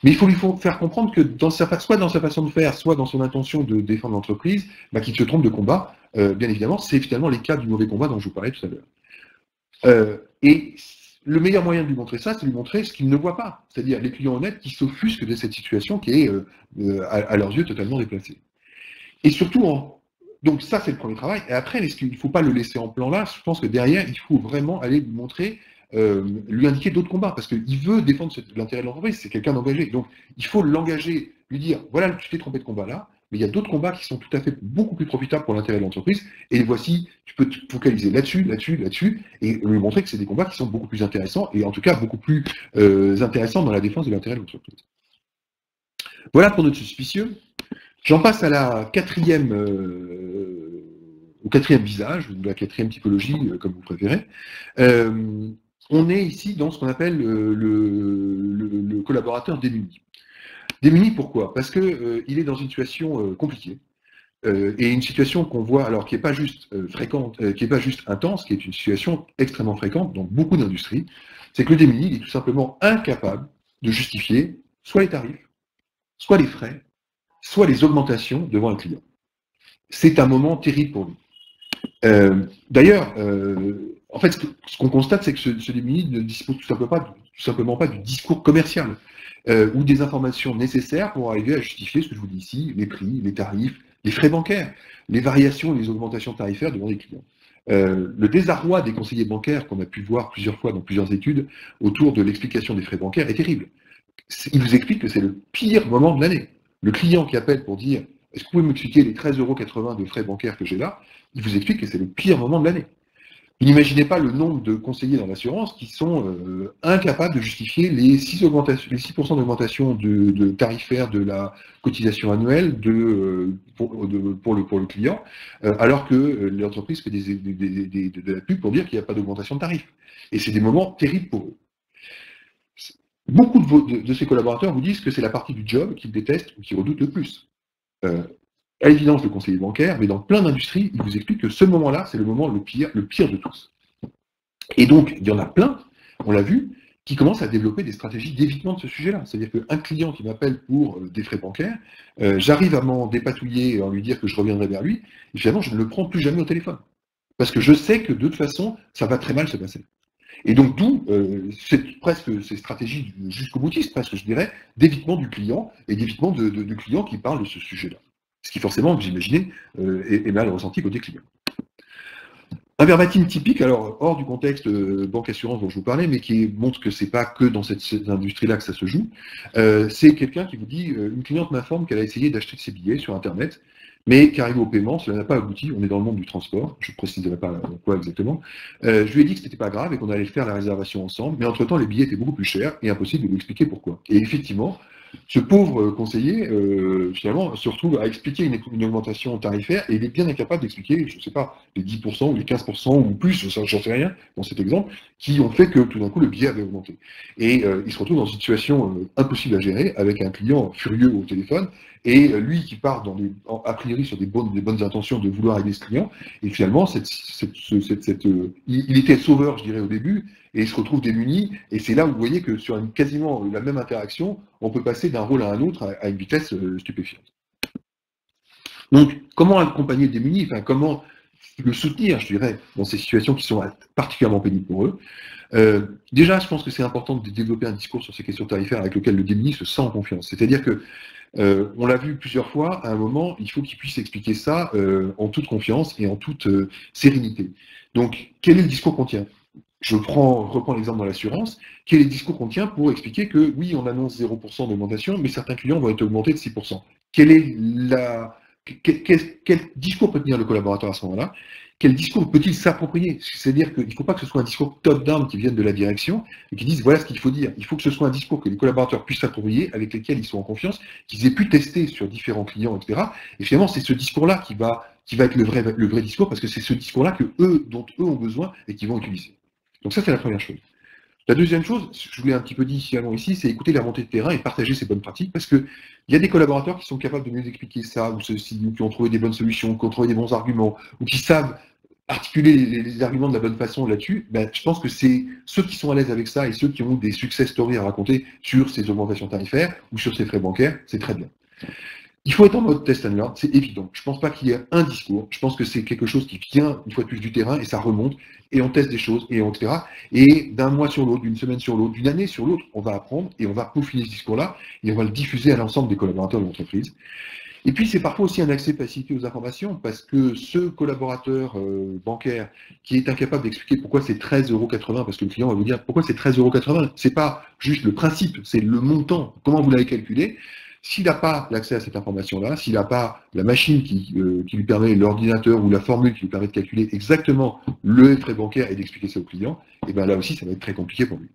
Mais il faut lui faire comprendre que soit dans sa façon de faire, soit dans son intention de défendre l'entreprise, qu'il se trompe de combat. Bien évidemment, c'est finalement les cas du mauvais combat dont je vous parlais tout à l'heure. Et le meilleur moyen de lui montrer ça, c'est de lui montrer ce qu'il ne voit pas, c'est-à-dire les clients honnêtes qui s'offusquent de cette situation qui est, à leurs yeux, totalement déplacée. Et surtout, donc ça, c'est le premier travail. Et après, il ne faut pas le laisser en plan là. Je pense que derrière, il faut vraiment aller lui montrer, lui indiquer d'autres combats, parce qu'il veut défendre l'intérêt de l'entreprise, c'est quelqu'un d'engagé. Donc, il faut l'engager, lui dire, voilà, tu t'es trompé de combat là, mais il y a d'autres combats qui sont tout à fait beaucoup plus profitables pour l'intérêt de l'entreprise, et voici, tu peux te focaliser là-dessus, et lui montrer que c'est des combats qui sont beaucoup plus intéressants, et en tout cas beaucoup plus intéressants dans la défense de l'intérêt de l'entreprise. Voilà pour notre suspicieux. J'en passe à au quatrième visage, ou la quatrième typologie, comme vous préférez. On est ici dans ce qu'on appelle le collaborateur démuni. Démuni pourquoi? Parce qu'il est dans une situation compliquée, et une situation qu'on voit, alors qui n'est pas juste fréquente, qui n'est pas juste intense, qui est une situation extrêmement fréquente dans beaucoup d'industries, c'est que le démuni il est tout simplement incapable de justifier soit les tarifs, soit les frais, soit les augmentations devant un client. C'est un moment terrible pour lui. D'ailleurs, en fait, ce qu'on constate, c'est que ce démuni ne dispose tout simplement pas du discours commercial ou des informations nécessaires pour arriver à justifier ce que je vous dis ici, les prix, les tarifs, les frais bancaires, les variations et les augmentations tarifaires devant les clients. Le désarroi des conseillers bancaires qu'on a pu voir plusieurs fois dans plusieurs études autour de l'explication des frais bancaires est terrible. Il vous explique que c'est le pire moment de l'année. Le client qui appelle pour dire « Est-ce que vous pouvez m'expliquer les 13,80 € de frais bancaires que j'ai là ?» Il vous explique que c'est le pire moment de l'année. Vous n'imaginez pas le nombre de conseillers dans l'assurance qui sont incapables de justifier les 6% d'augmentation de tarifaire de la cotisation annuelle pour le client, alors que l'entreprise fait de la pub pour dire qu'il n'y a pas d'augmentation de tarif. Et c'est des moments terribles pour eux. Beaucoup de ces collaborateurs vous disent que c'est la partie du job qu'ils détestent ou qu'ils redoutent le plus. À l'évidence, le conseiller bancaire, mais dans plein d'industries, il vous explique que ce moment-là, c'est le moment le pire de tous. Et donc, il y en a plein, on l'a vu, qui commencent à développer des stratégies d'évitement de ce sujet-là. C'est-à-dire qu'un client qui m'appelle pour des frais bancaires, j'arrive à m'en dépatouiller et à lui dire que je reviendrai vers lui, et finalement, je ne le prends plus jamais au téléphone. Parce que je sais que de toute façon, ça va très mal se passer. Et donc, d'où presque ces stratégies jusqu'au boutiste, presque, je dirais, d'évitement du client et d'évitement du client qui parle de ce sujet-là. Ce qui, forcément, vous imaginez, est mal ressenti côté client. Un verbatim typique, alors hors du contexte banque-assurance dont je vous parlais, mais qui montre que c'est pas que dans cette industrie-là que ça se joue, c'est quelqu'un qui vous dit une cliente m'informe qu'elle a essayé d'acheter ses billets sur Internet, mais qu'arrivé au paiement, cela n'a pas abouti. On est dans le monde du transport, je ne préciserai pas quoi exactement. Je lui ai dit que ce n'était pas grave et qu'on allait faire la réservation ensemble, mais entre-temps, les billets étaient beaucoup plus chers et impossible de lui expliquer pourquoi. Et effectivement, Ce pauvre conseiller, finalement, se retrouve à expliquer une augmentation tarifaire et il est bien incapable d'expliquer, je ne sais pas, les 10% ou les 15% ou plus, j'en sais rien dans cet exemple, qui ont fait que tout d'un coup le billet avait augmenté. Et il se retrouve dans une situation impossible à gérer avec un client furieux au téléphone et lui qui part a priori sur des bonnes intentions de vouloir aider ce client. Et finalement, il était sauveur, je dirais, au début, et il se retrouve démuni. Et c'est là où vous voyez que sur quasiment la même interaction, on peut passer d'un rôle à un autre à une vitesse stupéfiante. Donc, comment accompagner le démuni, enfin, comment le soutenir, je dirais, dans ces situations qui sont particulièrement pénibles pour eux. Déjà, je pense que c'est important de développer un discours sur ces questions tarifaires avec lequel le démuni se sent en confiance. C'est-à-dire que on l'a vu plusieurs fois, à un moment, il faut qu'il puisse expliquer ça en toute confiance et en toute sérénité. Donc, quel est le discours qu'on tient? Je reprends l'exemple dans l'assurance. Quel est le discours qu'on tient pour expliquer que oui, on annonce 0% d'augmentation, mais certains clients vont être augmentés de 6%? Quel discours peut tenir le collaborateur à ce moment-là? Quel discours peut-il s'approprier? C'est-à-dire qu'il ne faut pas que ce soit un discours top-down qui vienne de la direction et qui dise voilà ce qu'il faut dire. Il faut que ce soit un discours que les collaborateurs puissent s'approprier, avec lesquels ils sont en confiance, qu'ils aient pu tester sur différents clients, etc. Et finalement, c'est ce discours-là qui va être le vrai discours, parce que c'est ce discours-là dont eux ont besoin et qu'ils vont utiliser. Donc ça, c'est la première chose. La deuxième chose, je vous l'ai un petit peu dit ici, c'est écouter la remontée de terrain et partager ces bonnes pratiques, parce qu'il y a des collaborateurs qui sont capables de mieux expliquer ça, ou ceci, ou qui ont trouvé des bonnes solutions, qui ont trouvé des bons arguments, ou qui savent articuler les arguments de la bonne façon là-dessus. Je pense que c'est ceux qui sont à l'aise avec ça et ceux qui ont des success stories à raconter sur ces augmentations tarifaires ou sur ces frais bancaires, c'est très bien. Il faut être en mode test and learn, c'est évident. Je ne pense pas qu'il y ait un discours. Je pense que c'est quelque chose qui vient une fois de plus du terrain et ça remonte et on teste des choses et on etc. Et d'un mois sur l'autre, d'une semaine sur l'autre, d'une année sur l'autre, on va apprendre et on va peaufiner ce discours-là et on va le diffuser à l'ensemble des collaborateurs de l'entreprise. Et puis c'est parfois aussi un accès facilité aux informations parce que ce collaborateur bancaire qui est incapable d'expliquer pourquoi c'est 13,80 €, parce que le client va vous dire pourquoi c'est 13,80 €, c'est pas juste le principe, c'est le montant, comment vous l'avez calculé. S'il n'a pas l'accès à cette information-là, s'il n'a pas la machine qui lui permet, l'ordinateur ou la formule qui lui permet de calculer exactement le frais bancaire et d'expliquer ça au client, et bien là aussi, ça va être très compliqué pour lui.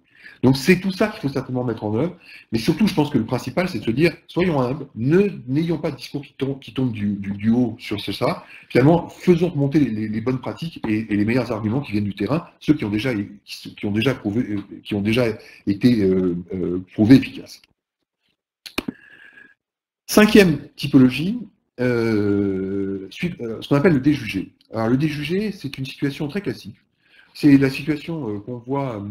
Donc c'est tout ça qu'il faut certainement mettre en œuvre, mais surtout, je pense que le principal, c'est de se dire, soyons humbles, n'ayons pas de discours qui tombe du haut sur ça. Finalement, faisons remonter les bonnes pratiques et les meilleurs arguments qui viennent du terrain, ceux qui ont déjà été prouvés efficaces. Cinquième typologie, ce qu'on appelle le déjugé. Alors le déjugé, c'est une situation très classique. C'est la situation qu'on voit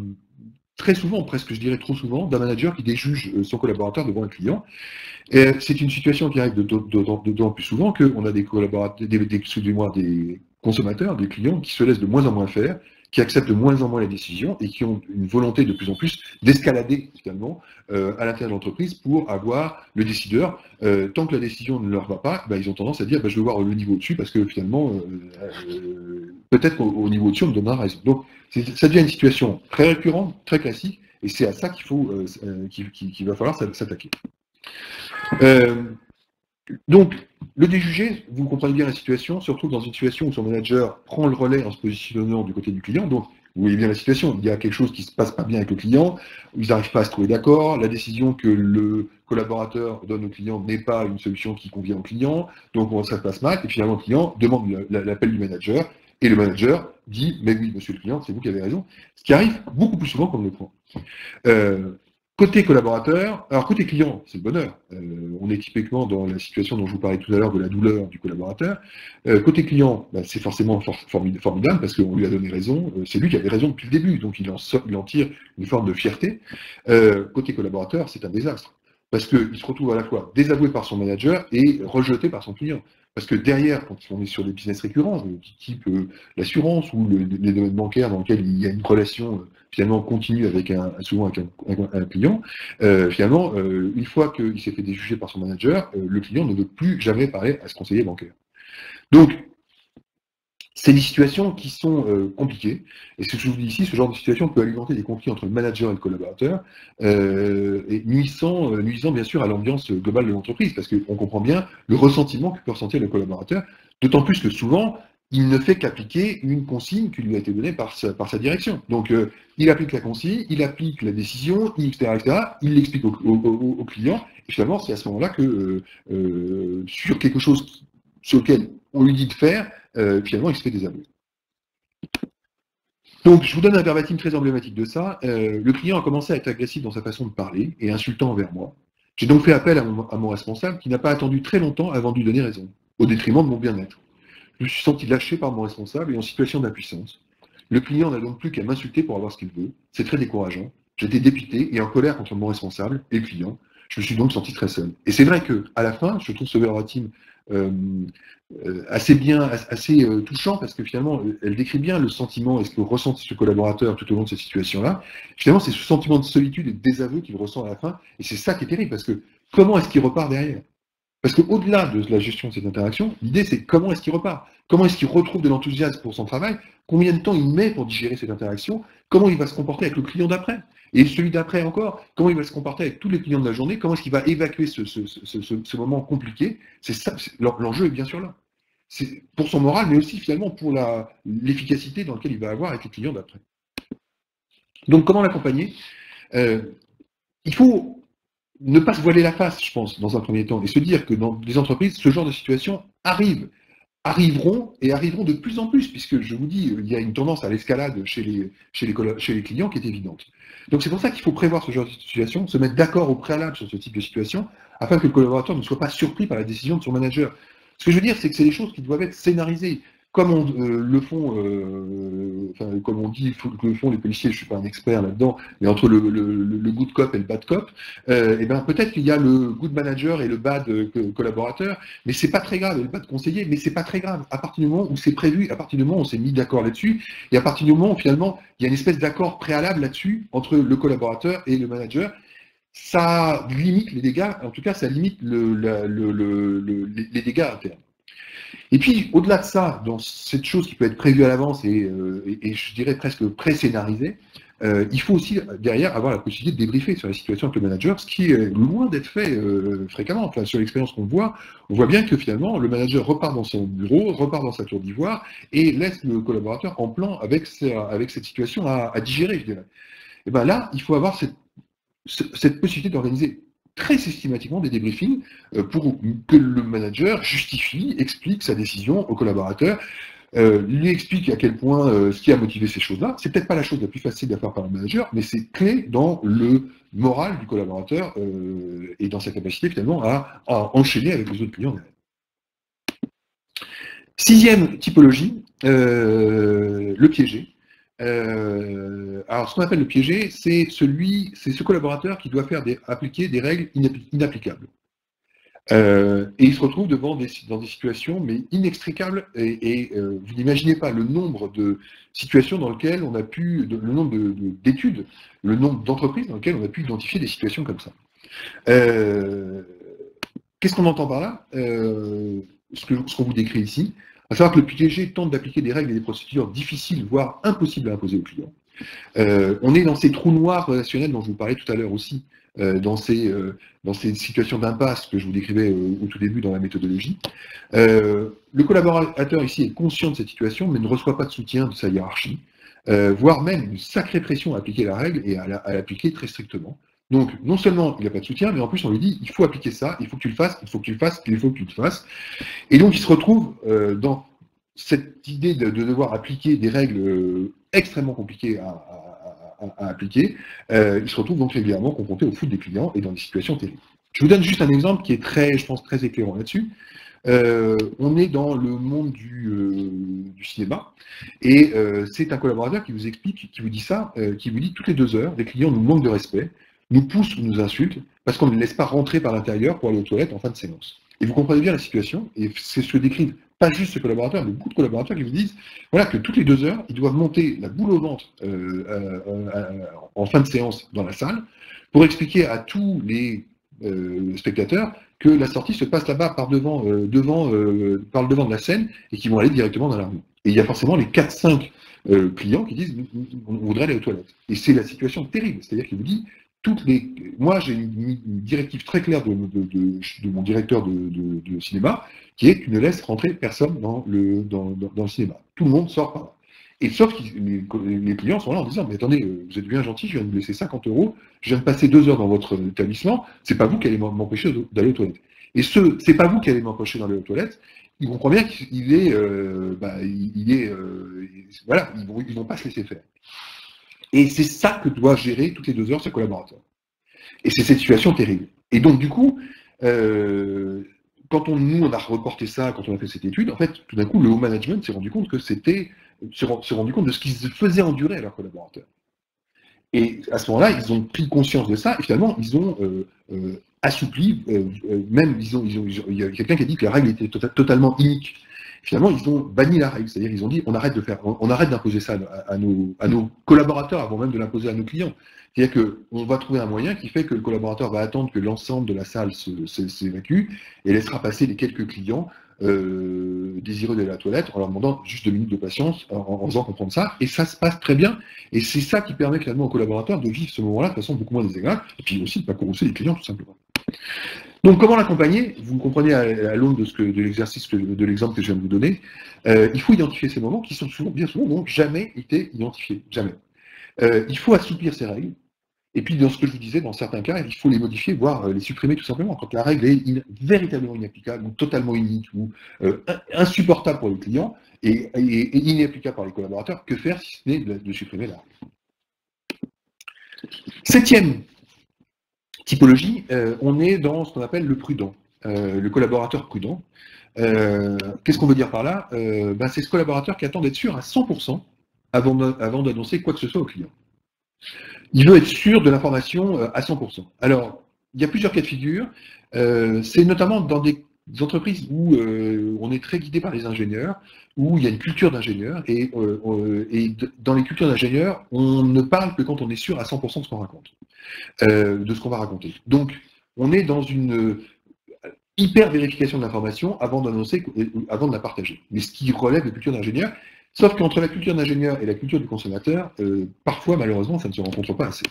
très souvent, presque je dirais trop souvent, d'un manager qui déjuge son collaborateur devant un client. C'est une situation qui arrive d'autant plus souvent qu'on a des collaborateurs, des consommateurs, des clients qui se laissent de moins en moins faire, qui acceptent de moins en moins les décisions et qui ont une volonté de plus en plus d'escalader finalement à l'intérieur de l'entreprise pour avoir le décideur. Tant que la décision ne leur va pas, ils ont tendance à dire je veux voir le niveau au-dessus parce que finalement, peut-être qu'au niveau au-dessus, on me donnera raison. Donc ça devient une situation très récurrente, très classique, et c'est à ça qu'il va falloir s'attaquer. Donc, le déjugé, vous comprenez bien la situation, se retrouve dans une situation où son manager prend le relais en se positionnant du côté du client. Donc, vous voyez bien la situation, il y a quelque chose qui ne se passe pas bien avec le client, ils n'arrivent pas à se trouver d'accord, la décision que le collaborateur donne au client n'est pas une solution qui convient au client, donc ça se passe mal, et finalement le client demande l'appel du manager, et le manager dit « mais oui, monsieur le client, c'est vous qui avez raison », ce qui arrive beaucoup plus souvent qu'on ne le croit. Côté collaborateur, alors côté client, c'est le bonheur. On est typiquement dans la situation dont je vous parlais tout à l'heure de la douleur du collaborateur. Côté client, c'est forcément formidable parce qu'on lui a donné raison. C'est lui qui avait raison depuis le début, donc il en tire une forme de fierté. Côté collaborateur, c'est un désastre parce qu'il se retrouve à la fois désavoué par son manager et rejeté par son client. Parce que derrière, quand on est sur des business récurrents, type l'assurance ou les domaines bancaires dans lesquels il y a une relation finalement continue avec souvent avec un client, finalement, une fois qu'il s'est fait déjuger par son manager, le client ne veut plus jamais parler à ce conseiller bancaire. Donc, c'est des situations qui sont compliquées, et ce que je vous dis ici, ce genre de situation peut alimenter des conflits entre le manager et le collaborateur, et nuisant bien sûr à l'ambiance globale de l'entreprise, parce qu'on comprend bien le ressentiment que peut ressentir le collaborateur, d'autant plus que souvent, il ne fait qu'appliquer une consigne qui lui a été donnée par sa direction. Donc, il applique la consigne, il applique la décision, etc., etc., il l'explique au client, et finalement, c'est à ce moment-là que, sur quelque chose sur lequel on lui dit de faire, finalement, il se fait désavouer. Donc, je vous donne un verbatim très emblématique de ça. Le client a commencé à être agressif dans sa façon de parler et insultant envers moi. J'ai donc fait appel à mon responsable qui n'a pas attendu très longtemps avant de lui donner raison, au détriment de mon bien-être. Je me suis senti lâché par mon responsable et en situation d'impuissance. Le client n'a donc plus qu'à m'insulter pour avoir ce qu'il veut. C'est très décourageant. J'étais dépité et en colère contre mon responsable et le client. Je me suis donc senti très seul. Et c'est vrai qu'à la fin, je trouve ce verbatim assez bien, assez touchant, parce que finalement, elle décrit bien le sentiment et ce que ressent ce collaborateur tout au long de cette situation-là. Finalement, c'est ce sentiment de solitude et de désaveu qu'il ressent à la fin, et c'est ça qui est terrible, parce que comment est-ce qu'il repart derrière? Parce qu'au-delà de la gestion de cette interaction, l'idée c'est comment est-ce qu'il repart? Comment est-ce qu'il retrouve de l'enthousiasme pour son travail? Combien de temps il met pour digérer cette interaction? Comment il va se comporter avec le client d'après? Et celui d'après encore, comment il va se comporter avec tous les clients de la journée? Comment est-ce qu'il va évacuer ce moment compliqué? C'est ça, l'enjeu est bien sûr là. C'est pour son moral, mais aussi finalement pour l'efficacité dans laquelle il va avoir avec les clients d'après. Donc comment l'accompagner? Il faut ne pas se voiler la face, je pense, dans un premier temps, et se dire que dans des entreprises, ce genre de situation arriveront de plus en plus, puisque je vous dis, il y a une tendance à l'escalade chez les clients qui est évidente. Donc c'est pour ça qu'il faut prévoir ce genre de situation, se mettre d'accord au préalable sur ce type de situation, afin que le collaborateur ne soit pas surpris par la décision de son manager. Ce que je veux dire, c'est que c'est des choses qui doivent être scénarisées. Comme le font, comme on dit, que le font les policiers, je ne suis pas un expert là-dedans, mais entre le good cop et le bad cop, et ben peut-être qu'il y a le good manager et le bad collaborateur, mais c'est pas très grave, et le bad conseiller, mais c'est pas très grave. À partir du moment où c'est prévu, à partir du moment où on s'est mis d'accord là-dessus, et à partir du moment où finalement il y a une espèce d'accord préalable là-dessus entre le collaborateur et le manager, ça limite les dégâts, en tout cas ça limite les dégâts internes. Et puis, au-delà de ça, dans cette chose qui peut être prévue à l'avance et je dirais presque pré-scénarisée, il faut aussi, derrière, avoir la possibilité de débriefer sur la situation avec le manager, ce qui est loin d'être fait fréquemment. Enfin, sur l'expérience qu'on voit, on voit bien que finalement, le manager repart dans son bureau, repart dans sa tour d'ivoire et laisse le collaborateur en plan avec cette situation à digérer, je dirais. Et bien là, il faut avoir cette possibilité d'organiser très systématiquement des débriefings pour que le manager justifie, explique sa décision au collaborateur, lui explique à quel point ce qui a motivé ces choses-là. C'est peut-être pas la chose la plus facile à faire par le manager, mais c'est clé dans le moral du collaborateur et dans sa capacité finalement à enchaîner avec les autres clients derrière. Sixième typologie, le piégé. Alors, ce qu'on appelle le piégé, c'est ce collaborateur qui doit appliquer des règles inapplicables. Et il se retrouve dans des situations, mais inextricables, et vous n'imaginez pas le nombre de situations dans lesquelles on a pu, le nombre d'études, le nombre d'entreprises dans lesquelles on a pu identifier des situations comme ça. Qu'est-ce qu'on entend par là? Ce qu'on vous décrit ici, à savoir que le piégé tente d'appliquer des règles et des procédures difficiles, voire impossibles à imposer aux clients. On est dans ces trous noirs relationnels dont je vous parlais tout à l'heure aussi, dans ces situations d'impasse que je vous décrivais au tout début dans la méthodologie. Le collaborateur ici est conscient de cette situation, mais ne reçoit pas de soutien de sa hiérarchie, voire même une sacrée pression à appliquer la règle et à l'appliquer très strictement. Donc, non seulement il n'a pas de soutien, mais en plus on lui dit il faut appliquer ça, il faut que tu le fasses, il faut que tu le fasses, il faut que tu le fasses. Et donc il se retrouve dans cette idée de devoir appliquer des règles extrêmement compliquées à appliquer. Il se retrouve donc régulièrement confronté au foot des clients et dans des situations terribles. Je vous donne juste un exemple qui est je pense, très éclairant là-dessus. On est dans le monde du cinéma et c'est un collaborateur qui vous explique, qui vous dit ça, qui vous dit toutes les 2 heures, les clients nous manquent de respect, nous poussent ou nous insultent parce qu'on ne les laisse pas rentrer par l'intérieur pour aller aux toilettes en fin de séance. Et vous comprenez bien la situation, et c'est ce que décrivent pas juste ce collaborateur, mais beaucoup de collaborateurs qui vous disent voilà, que toutes les 2 heures, ils doivent monter la boule au ventre en fin de séance dans la salle pour expliquer à tous les spectateurs que la sortie se passe là-bas par le devant de la scène et qu'ils vont aller directement dans la rue. Et il y a forcément les 4-5 clients qui disent on voudrait aller aux toilettes. Et c'est la situation terrible, c'est-à-dire qu'il vous dit Moi, j'ai une directive très claire de mon directeur de cinéma, qui est: tu ne laisses rentrer personne dans le cinéma. Tout le monde sort par là. Et sauf que les clients sont là en disant: mais attendez, vous êtes bien gentil, je viens de vous laisser 50 €, je viens de passer 2 heures dans votre établissement, c'est pas vous qui allez m'empêcher d'aller aux toilettes. Et c'est pas vous qui allez m'empêcher d'aller aux toilettes, il comprend bien qu'il est, voilà, ils vont pas se laisser faire. Et c'est ça que doit gérer toutes les 2 heures ce collaborateur. Et c'est cette situation terrible. Et donc, du coup, quand nous, on a reporté ça, quand on a fait cette étude, en fait, tout d'un coup, le haut management s'est rendu compte que s'est rendu compte de ce qu'ils faisaient endurer à leurs collaborateurs. Et à ce moment-là, ils ont pris conscience de ça, et finalement, ils ont assoupli, même, il y a quelqu'un qui a dit que la règle était totalement inique. Finalement, ils ont banni la règle, c'est-à-dire ils ont dit: on arrête d'imposer ça à nos collaborateurs avant même de l'imposer à nos clients. C'est-à-dire qu'on va trouver un moyen qui fait que le collaborateur va attendre que l'ensemble de la salle s'évacue et laissera passer les quelques clients désireux d'aller à la toilette en leur demandant juste 2 minutes de patience, en faisant comprendre ça, et ça se passe très bien. Et c'est ça qui permet finalement aux collaborateurs de vivre ce moment-là de façon beaucoup moins désagréable, et puis aussi de ne pas courroucer les clients tout simplement. Donc, comment l'accompagner? Vous comprenez à l'aune de l'exercice, de l'exemple que je viens de vous donner. Il faut identifier ces moments qui sont bien souvent n'ont jamais été identifiés, jamais. Il faut assouplir ces règles. Et puis, dans ce que je vous disais, dans certains cas, il faut les modifier, voire les supprimer tout simplement. Quand la règle est véritablement inapplicable, ou totalement unique, ou insupportable pour les clients, et inapplicable par les collaborateurs, que faire si ce n'est de supprimer la règle? 7e typologie, on est dans ce qu'on appelle le prudent, le collaborateur prudent. Qu'est-ce qu'on veut dire par là? C'est ce collaborateur qui attend d'être sûr à 100% avant d'annoncer quoi que ce soit au client. Il veut être sûr de l'information à 100%. Alors, il y a plusieurs cas de figure. C'est notamment dans des entreprises où on est très guidé par les ingénieurs, où il y a une culture d'ingénieur, et dans les cultures d'ingénieurs, on ne parle que quand on est sûr à 100% de ce qu'on raconte, de ce qu'on va raconter. Donc, on est dans une hyper vérification de l'information avant d'annoncer, avant de la partager. Mais ce qui relève de la culture d'ingénieur, sauf qu'entre la culture d'ingénieur et la culture du consommateur, parfois, malheureusement, ça ne se rencontre pas assez.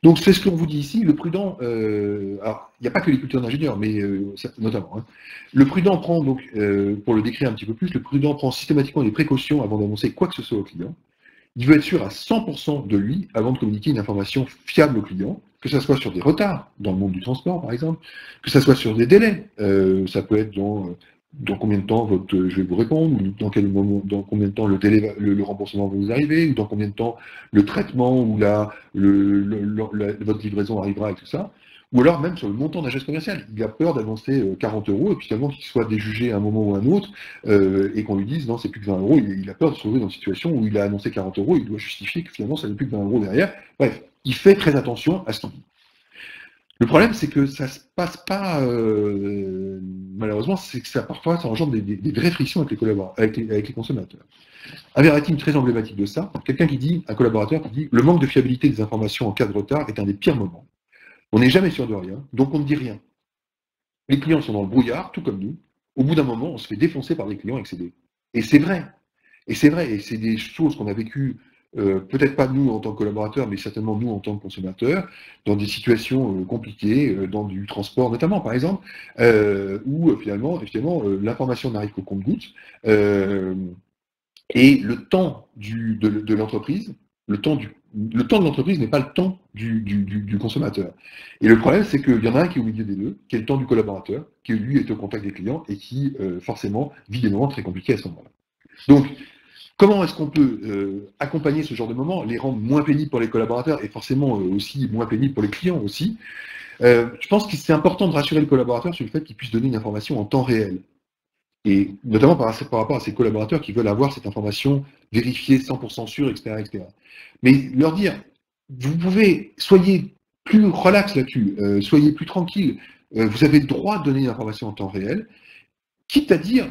Donc, c'est ce qu'on vous dit ici. Le prudent, alors, il n'y a pas que les cultures d'ingénieurs, mais notamment. Hein. Le prudent prend, donc, pour le décrire un petit peu plus, le prudent prend systématiquement des précautions avant d'annoncer quoi que ce soit au client. Il veut être sûr à 100% de lui avant de communiquer une information fiable au client, que ce soit sur des retards dans le monde du transport, par exemple, que ce soit sur des délais. Ça peut être dans combien de temps je vais vous répondre, ou dans combien de temps le remboursement va vous arriver, ou dans combien de temps le traitement ou votre livraison arrivera et tout ça. Ou alors même sur le montant d'un geste commercial. Il a peur d'avancer 40 € et puis finalement qu'il soit déjugé à un moment ou à un autre et qu'on lui dise non, c'est plus que 20 €. Il a peur de se trouver dans une situation où il a annoncé 40 €, il doit justifier que finalement ça n'est plus que 20 € derrière. Bref, il fait très attention à ce qu'il dit. Le problème, c'est que ça ne se passe pas, malheureusement, c'est que parfois ça engendre des vraies frictions avec les consommateurs. Un verbatim très emblématique de ça, un collaborateur qui dit: le manque de fiabilité des informations en cas de retard est un des pires moments. On n'est jamais sûr de rien, donc on ne dit rien. Les clients sont dans le brouillard, tout comme nous. Au bout d'un moment, on se fait défoncer par les clients excédés. Et c'est vrai. Et c'est vrai. Et c'est des choses qu'on a vécues, peut-être pas nous en tant que collaborateurs, mais certainement nous en tant que consommateurs, dans des situations compliquées, dans du transport notamment, par exemple, où finalement, l'information n'arrive qu'au compte-gouttes. Et le temps de l'entreprise, le temps de l'entreprise n'est pas le temps du consommateur. Et le problème, c'est qu'il y en a un qui est au milieu des deux, qui est le temps du collaborateur, qui lui est au contact des clients et qui, forcément, vit des moments très compliqués à ce moment-là. Donc, comment est-ce qu'on peut accompagner ce genre de moments, les rendre moins pénibles pour les collaborateurs et forcément aussi moins pénibles pour les clients aussi? Je pense que c'est important de rassurer le collaborateur sur le fait qu'il puisse donner une information en temps réel. Et notamment par rapport à ces collaborateurs qui veulent avoir cette information vérifiée, 100% sûre, etc., etc. Mais leur dire: soyez plus relax là-dessus, soyez plus tranquille, vous avez le droit de donner une information en temps réel, quitte à dire,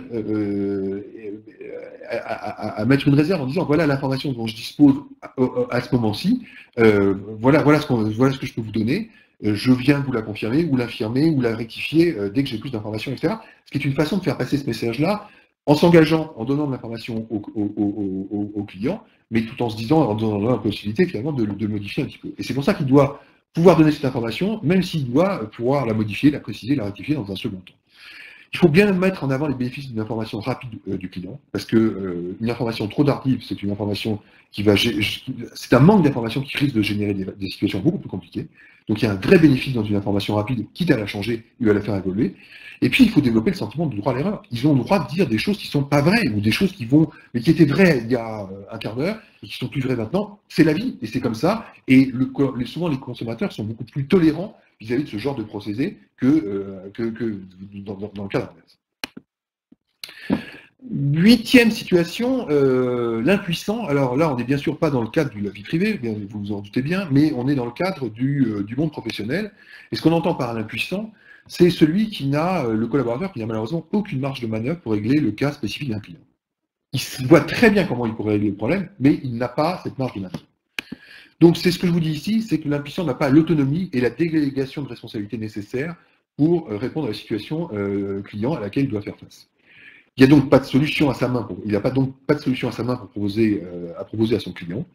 à mettre une réserve en disant: voilà l'information dont je dispose à ce moment-ci, voilà ce que je peux vous donner. Je viens vous la confirmer, ou l'affirmer, ou la rectifier dès que j'ai plus d'informations, etc. Ce qui est une façon de faire passer ce message-là, en s'engageant, en donnant de l'information au client, mais tout en se disant, en donnant la possibilité finalement de le modifier un petit peu. Et c'est pour ça qu'il doit pouvoir donner cette information, même s'il doit pouvoir la modifier, la préciser, la rectifier dans un second temps. Il faut bien mettre en avant les bénéfices d'une information rapide du client, parce que une information trop tardive, c'est une information qui va, c'est un manque d'information qui risque de générer des situations beaucoup plus compliquées. Donc il y a un vrai bénéfice dans une information rapide, quitte à la changer ou à la faire évoluer. Et puis il faut développer le sentiment du droit à l'erreur. Ils ont le droit de dire des choses qui ne sont pas vraies, ou des choses qui vont, mais qui étaient vraies il y a un quart d'heure, et qui sont plus vraies maintenant. C'est la vie, et c'est comme ça. Et souvent les consommateurs sont beaucoup plus tolérants vis-à-vis de ce genre de procédé que dans le cas d'inverse. 8e situation, l'impuissant. Alors là, on n'est bien sûr pas dans le cadre de la vie privée, vous vous en doutez bien, mais on est dans le cadre du monde professionnel. Et ce qu'on entend par l'impuissant, c'est celui qui n'a, le collaborateur qui n'a malheureusement aucune marge de manœuvre pour régler le cas spécifique d'un client. Il voit très bien comment il pourrait régler le problème, mais il n'a pas cette marge de manœuvre. Donc c'est ce que je vous dis ici, c'est que l'impuissant n'a pas l'autonomie et la délégation de responsabilité nécessaires pour répondre à la situation client à laquelle il doit faire face. Il n'y a donc pas de solution à sa main il n'a donc pas de solution à sa main pour proposer à son client.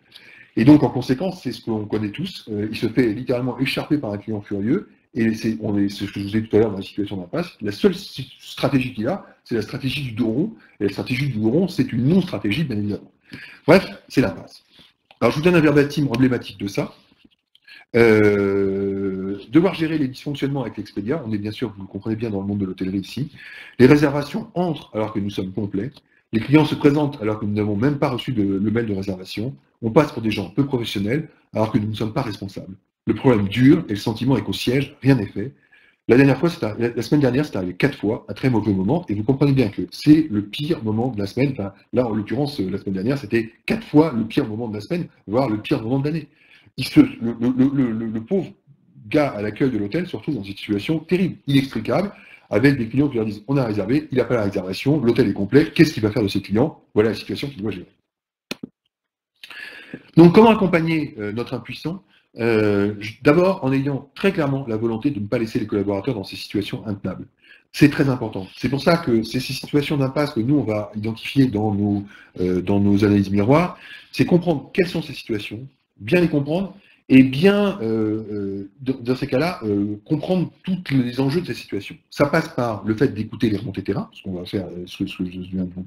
Et donc en conséquence, c'est ce qu'on connaît tous, il se fait littéralement écharper par un client furieux, et c'est ce que je vous ai dit tout à l'heure dans la situation d'impasse. La seule stratégie qu'il a, c'est la stratégie du dos rond, et la stratégie du dos rond, c'est une non-stratégie, bien évidemment. Bref, c'est l'impasse. Alors je vous donne un verbatim emblématique de ça. Devoir gérer les dysfonctionnements avec l'Expedia, on est bien sûr, vous le comprenez bien dans le monde de l'hôtellerie ici. Les réservations entrent alors que nous sommes complets. Les clients se présentent alors que nous n'avons même pas reçu le mail de réservation. On passe pour des gens peu professionnels alors que nous ne sommes pas responsables. Le problème dure et le sentiment est qu'au siège, rien n'est fait. La semaine dernière, c'est arrivé 4 fois, un très mauvais moment, et vous comprenez bien que c'est le pire moment de la semaine. Enfin, là, en l'occurrence, la semaine dernière, c'était 4 fois le pire moment de la semaine, voire le pire moment de l'année. Le pauvre gars à l'accueil de l'hôtel se retrouve dans une situation terrible, inextricable, avec des clients qui leur disent on a réservé, il n'a pas la réservation, l'hôtel est complet, qu'est-ce qu'il va faire de ces clients? Voilà la situation qu'il doit gérer. Donc comment accompagner notre impuissant? D'abord en ayant très clairement la volonté de ne pas laisser les collaborateurs dans ces situations intenables. C'est très important. C'est pour ça que ces situations d'impasse que nous on va identifier dans nos analyses miroirs, c'est comprendre quelles sont ces situations, bien les comprendre, et bien, dans ces cas-là, comprendre tous les enjeux de ces situations. Ça passe par le fait d'écouter les remontées terrain, ce qu'on va faire, ce dont je viens de vous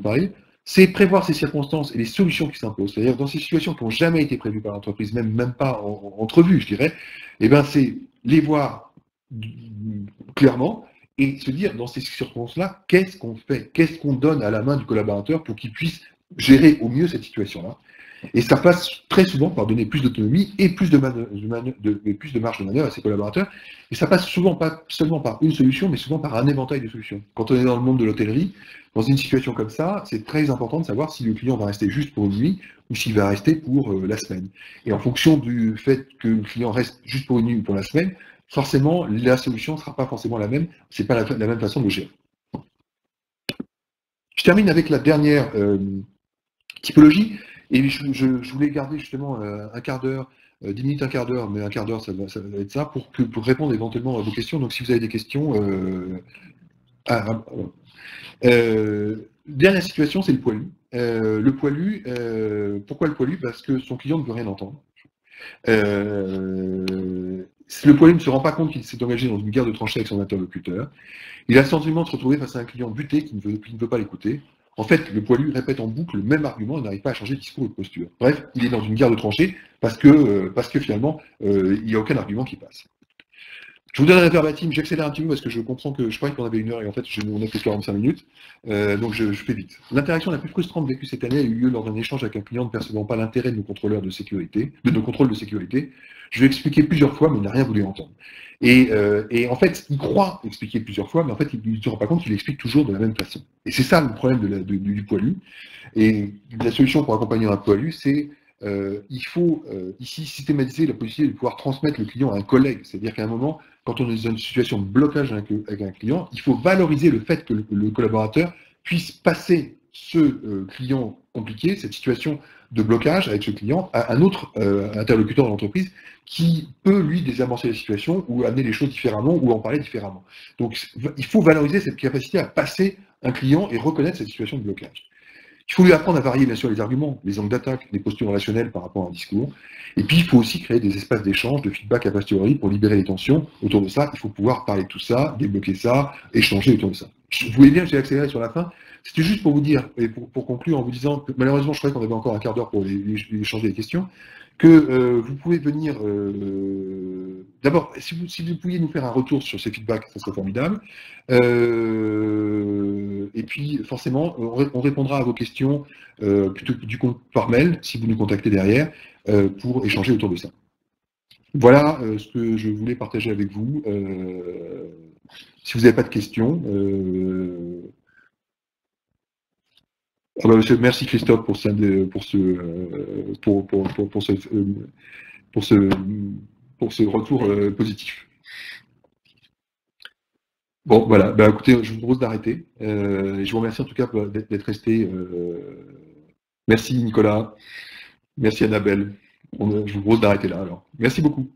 parler, c'est prévoir ces circonstances et les solutions qui s'imposent. C'est-à-dire dans ces situations qui n'ont jamais été prévues par l'entreprise, même pas en entrevue, je dirais, eh ben, c'est les voir clairement et se dire dans ces circonstances-là, qu'est-ce qu'on fait, qu'est-ce qu'on donne à la main du collaborateur pour qu'il puisse gérer au mieux cette situation-là. Et ça passe très souvent par donner plus d'autonomie et plus de marge de manœuvre à ses collaborateurs. Et ça passe souvent pas seulement par une solution, mais souvent par un éventail de solutions. Quand on est dans le monde de l'hôtellerie, dans une situation comme ça, c'est très important de savoir si le client va rester juste pour une nuit ou s'il va rester pour la semaine. Et en fonction du fait que le client reste juste pour une nuit ou pour la semaine, forcément, la solution ne sera pas forcément la même. C'est pas la même façon de le gérer. Je termine avec la dernière typologie. Et je voulais garder justement un quart d'heure, 10 minutes, un quart d'heure, mais un quart d'heure, ça va être ça, pour répondre éventuellement à vos questions. Donc si vous avez des questions... dernière situation, c'est le poilu. Le poilu, pourquoi le poilu? Parce que son client ne veut rien entendre. Le poilu ne se rend pas compte qu'il s'est engagé dans une guerre de tranchées avec son interlocuteur. Il a le sentiment de se retrouver face à un client buté qui ne veut pas l'écouter. En fait, le poilu répète en boucle le même argument et n'arrive pas à changer de discours ou de posture. Bref, il est dans une guerre de tranchées parce que finalement, il n'y a aucun argument qui passe. Je vous donne un verbatim, j'accélère un petit peu parce que je comprends que je croyais qu'on avait 1 heure et en fait, on a fait 45 minutes. Donc je fais vite. L'interaction la plus frustrante vécue cette année a eu lieu lors d'un échange avec un client ne percevant pas l'intérêt de nos contrôleurs de sécurité, de nos contrôles de sécurité. Je lui ai expliqué plusieurs fois, mais il n'a rien voulu entendre. Et en fait, il croit expliquer plusieurs fois, mais en fait, il ne se rend pas compte qu'il explique toujours de la même façon. Et c'est ça le problème du poilu. Et la solution pour accompagner un poilu, c'est il faut ici systématiser la possibilité de pouvoir transmettre le client à un collègue. C'est-à-dire qu'à un moment, quand on est dans une situation de blocage avec un client, il faut valoriser le fait que le collaborateur puisse passer ce client compliqué, cette situation de blocage avec ce client, à un autre interlocuteur de l'entreprise qui peut lui désamorcer la situation ou amener les choses différemment ou en parler différemment. Donc il faut valoriser cette capacité à passer un client et reconnaître cette situation de blocage. Il faut lui apprendre à varier, bien sûr, les arguments, les angles d'attaque, les postures relationnelles par rapport à un discours. Et puis, il faut aussi créer des espaces d'échange, de feedback a posteriori pour libérer les tensions. Autour de ça, il faut pouvoir parler de tout ça, débloquer ça, échanger autour de ça. Vous voyez bien, j'ai accéléré sur la fin. C'était juste pour vous dire, et pour conclure en vous disant, que, malheureusement, je croyais qu'on avait encore un quart d'heure pour échanger les questions, que vous pouvez venir... D'abord, si vous pouviez nous faire un retour sur ces feedbacks, ça serait formidable. Et puis, forcément, on répondra à vos questions plutôt que du compte par mail, si vous nous contactez derrière, pour échanger autour de ça. Voilà ce que je voulais partager avec vous. Si vous n'avez pas de questions... Ah bah, merci Christophe pour ce retour positif. Bon, voilà. Bah, écoutez, je vous propose d'arrêter. Je vous remercie en tout cas d'être resté. Merci Nicolas. Merci Annabelle. Je vous propose d'arrêter là alors. Merci beaucoup.